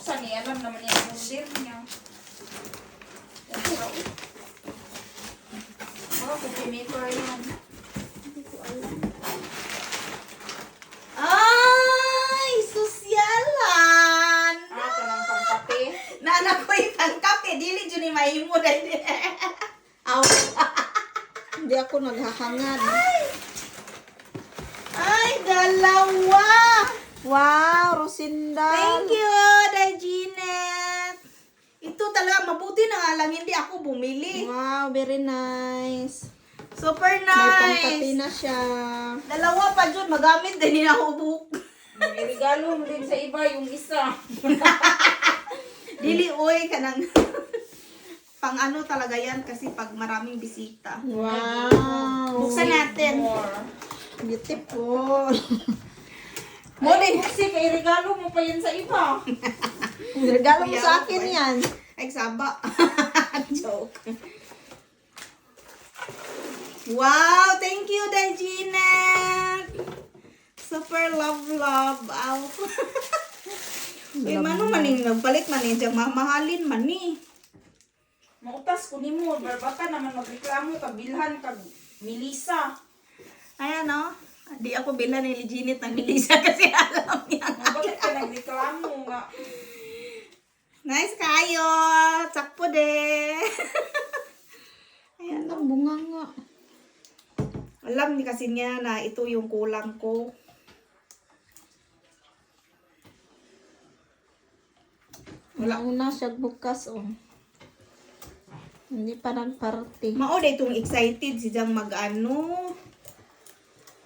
binuksan eh. Alam naman yung order niya. Coffee maker yan. Hindi ko alam. Ay! Sosyalan! Ito ng pangkape. Naanak ko yung pangkape. Dili dyan ni mahimo dahil. Aw. Hindi ako naghahangad. Ay, dalawa! Wow, Rosinda. Thank you, Dajinet. Ito talaga, mabuti na nga lang hindi ako bumili. Wow, very nice. Super May pangkape nice. na siya. Dalawa pa dyan, magamit din nila ubuk. Regalo mo din sa iba yung isa. Dili, oy, kanang pang ano talaga yan kasi pag maraming bisita. Wow. Buksan natin. More. Beautiful. Ay, kasi kay regalo mo pa yan sa iba. Regalo mo sa Kuya, akin oy. yan. Ay, saba. Joke. Wow, thank you, Dajinet. Super love. Ow. Uy, mano maning nagpalit man yung mamahalin man ni. Mautas ko ni mo. Barbaka naman magreklamo. Kabilhan kag Melissa. Ayan, no? Di ako bilan ni Ginit ng Melissa kasi alam niya. Bakit ka nagreklamo nga? Nice kayo. Sakpo de. Ayan, no? Ang bunga nga. Alam ni kasi niya na ito yung kulang ko. Wala una siya bukas, oh. Hindi pa nagparty. Mao de itong excited si Jang mag-ano.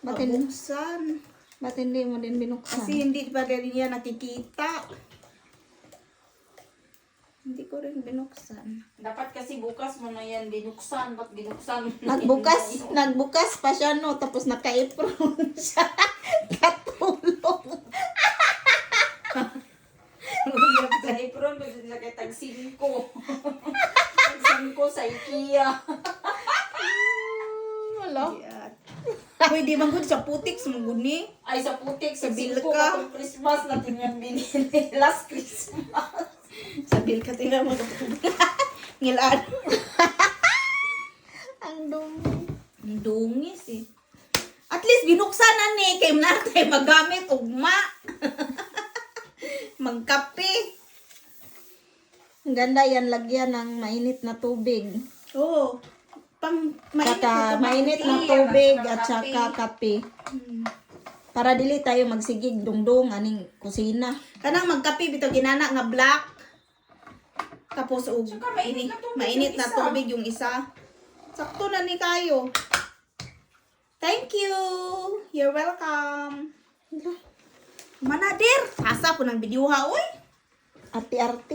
Ba't hindi, Mabuksan. ba't hindi mo din binuksan? Kasi hindi pa rin niya nakikita. Hindi ko rin binuksan. Dapat kasi bukas mo na yan binuksan. Ba't binuksan mo na yan? Nagbukas pa siya, no? Tapos naka-apron siya. Katulong. Sa apron, kasi sa kay tag-5. Tag-5 sa IKEA. Wala. Yan. Pwede bang good sa putik sumugod ni? Ay, sa putik, sa Sa bill bilko, ka. kapag Christmas natin yan binili. Last Christmas. Sabil ka tingnan mo. Ngilaan. Ang dumi. Ang dungis eh. At least binuksan na ni kay natin magamit ugma. Magkape. Ang ganda yan, lagyan ng mainit na tubig. Oo. Pang Mainit na kape, tubig kape. at saka kape. Hmm. Para dili tayo magsigig dungdung aning kusina. Kanang magkape bitaw ginana nga black. Tapos Tsaka mainit na tubig mainit yung na isa. tubig yung isa. Sakto na ni kayo. Thank you. You're welcome. Manader, asa po ng bidyuha oy. Arte-arte.